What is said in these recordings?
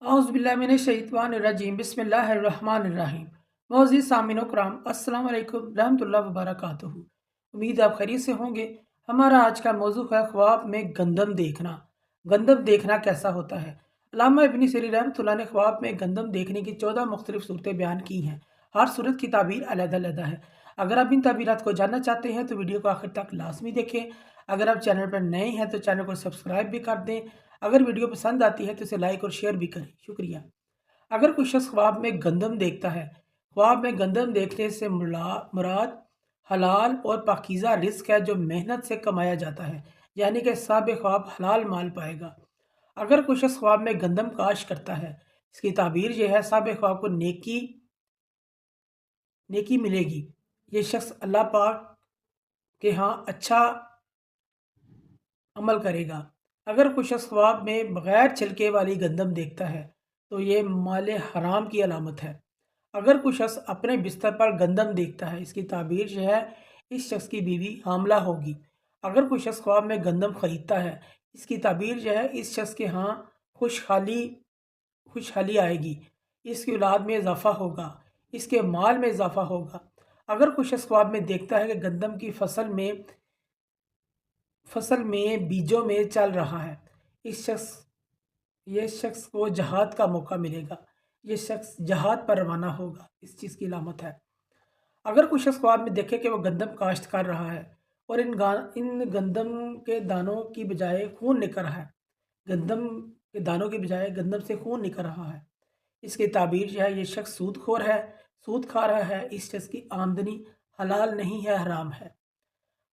औज़ुबिल्लाहिमिनश्शैतानिर्रजीम बिस्मिल्लाहिर्रहमानिर्रहीम। मोअज़्ज़िज़ सामिनो कराम, अस्सलाम वालेकुम रहमतुल्लाहि व बरकातुहू। उम्मीद आप खैरियत से होंगे। हमारा आज का मौजू है ख्वाब में गंदम देखना। गंदम देखना कैसा होता है? अल्लामा इब्न सिरीन रहमतुल्लाह ने ख्वाब में गंदम देखने की 14 मुख्तलिफ सूरतें बयान की हैं। हर सूरत की ताबीर अलग-अलग है। अगर आप इन ताबीरात को जानना चाहते हैं तो वीडियो को आखिर तक लाजमी देखें। अगर आप चैनल पर नए हैं तो चैनल को सब्सक्राइब भी कर दें। अगर वीडियो पसंद आती है तो इसे लाइक और शेयर भी करें, शुक्रिया। अगर कोई शख्स ख्वाब में गंदम देखता है, ख्वाब में गंदम देखने से मुराद हलाल और पाकीज़ा रिज़्क है जो मेहनत से कमाया जाता है, यानी कि साहिब ख्वाब हलाल माल पाएगा। अगर कोई शख्स ख्वाब में गंदम काश करता है, इसकी ताबीर यह है साहिब ख्वाब को नेकी नेकी मिलेगी। ये शख्स अल्लाह पाक के यहाँ अच्छा अमल करेगा। अगर कोई शख्स ख्वाब में बगैर छिलके वाली गंदम देखता है तो ये माल हराम की अलामत है। अगर कोई शख्स अपने बिस्तर पर गंदम देखता है, इसकी ताबीर यह है इस शख्स की बीवी हामला होगी। अगर कोई शख्स ख्वाब में गंदम खरीदता है, इसकी ताबीर यह है इस शख्स के यहाँ खुशहाली खुशहाली आएगी, इसकी औलाद में इजाफा होगा, इसके माल में इजाफा होगा। अगर कोई शख्स ख्वाब में देखता है कि गंदम की फसल में बीजों में चल रहा है, ये शख्स को जहाद का मौका मिलेगा, ये शख्स जहाद पर रवाना होगा, इस चीज़ की अलामत है। अगर कोई शख्स ख्वाब में देखे कि वह गंदम काश्त कर रहा है और इन गंदम के दानों की बजाय खून निकल रहा है, गंदम के दानों की बजाय गंदम से खून निकल रहा है, इसकी ताबीर जो है ये शख्स सूदखोर है, सूद खा रहा है, इस शख्स की आमदनी हलाल नहीं है, हराम है।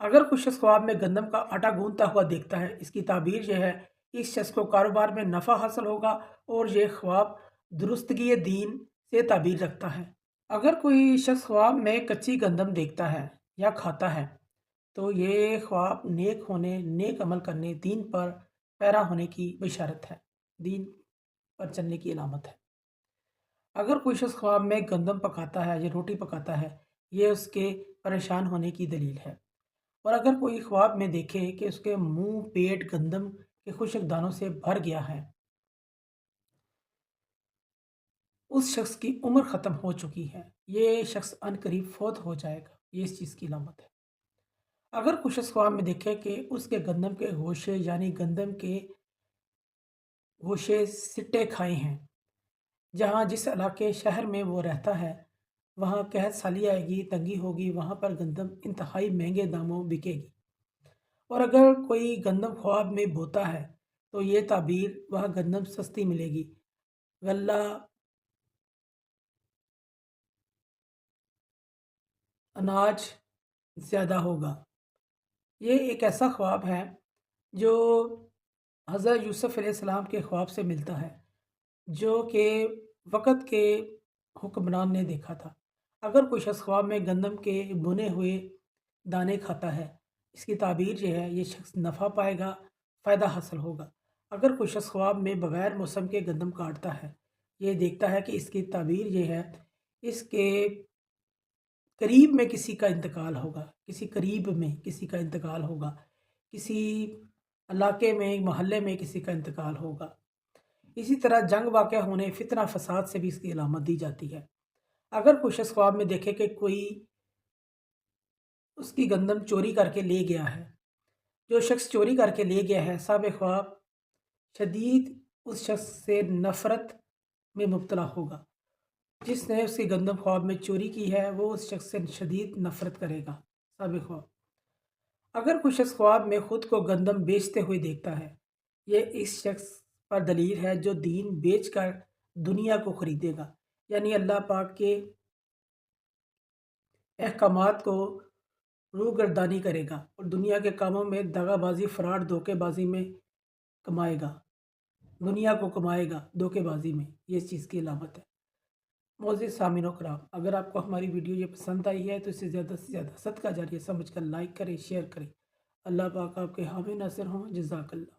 अगर कोई शख्स ख्वाब में गंदम का आटा गूंथता हुआ देखता है, इसकी ताबीर यह है इस शख्स को कारोबार में नफ़ा हासिल होगा और ये ख्वाब दुरुस्तगी दीन से ताबीर रखता है। अगर कोई शख्स ख्वाब में कच्ची गंदम देखता है या खाता है तो ये ख्वाब नेक होने, नेक अमल करने, दीन पर पैरा होने की बशारत है, दीन पर चलने की अलामत है। अगर कोई शख्स ख्वाब में गंदम पकाता है या रोटी पकाता है, ये उसके परेशान होने की दलील है। और अगर कोई ख्वाब में देखे कि उसके मुंह पेट गंदम के खुश्क दानों से भर गया है, उस शख्स की उम्र ख़त्म हो चुकी है, ये शख्स अनकरीब फौत हो जाएगा, ये इस चीज़ की अलामत है। अगर कोई शख्स ख्वाब में देखे कि उसके गंदम के गोशे यानी गंदम के गोशे सिट्टे खाए हैं, जहाँ जिस इलाके शहर में वो रहता है वहाँ कहत साली आएगी, तंगी होगी, वहाँ पर गंदम इंतहाई महंगे दामों बिकेगी। और अगर कोई गंदम ख्वाब में बोता है तो ये ताबीर वह गंदम सस्ती मिलेगी, गल्ला अनाज ज़्यादा होगा। ये एक ऐसा ख्वाब है जो हज़रत यूसुफ़ अलैहिस्सलाम के ख्वाब से मिलता है, जो कि वक़्त के हुक्मरान ने देखा था। अगर कोई शख्स ख्वाब में गंदम के बुने हुए दाने खाता है, इसकी ताबीर ये है ये शख्स नफ़ा पाएगा, फ़ायदा हासिल होगा। अगर कोई शख्स ख्वाब में बग़ैर मौसम के गंदम काटता है, ये देखता है कि इसकी ताबीर ये है इसके करीब में किसी का इंतकाल होगा, किसी करीब में किसी का इंतकाल होगा, किसी इलाके में, मोहल्ले में किसी का इंतकाल होगा। इसी तरह जंग वाक़या होने, फितना फ़साद से भी इसकी अलामत दी जाती है। अगर कोई शख्स ख्वाब में देखे कि कोई उसकी गंदम चोरी करके ले गया है, जो शख्स चोरी करके ले गया है, साहिब ख्वाब शदीद उस शख्स से नफ़रत में मुब्तला होगा। जिसने उसकी गंदम ख्वाब में चोरी की है, वो उस शख्स से शदीद नफ़रत करेगा, साहिब ख्वाब। अगर कोई शख्स ख्वाब में ख़ुद को गंदम बेचते हुए देखता है, ये इस शख्स पर दलील है जो दीन बेचकर दुनिया को ख़रीदेगा, यानी अल्लाह पाक के अहकामात को रूगर्दानी करेगा और दुनिया के कामों में दगाबाजी, फ़राड, धोखेबाजी में कमाएगा, दुनिया को कमाएगा धोखेबाजी में, ये इस चीज़ की अलामत है। मोअज़्ज़िज़ सामिनो कराम, अगर आपको हमारी वीडियो ये पसंद आई है तो इसे ज़्यादा से ज़्यादा सदका जारिया समझकर लाइक करें, शेयर करें। अल्लाह पाक आपके हामी नासिर हों। जज़ाकल्लाह।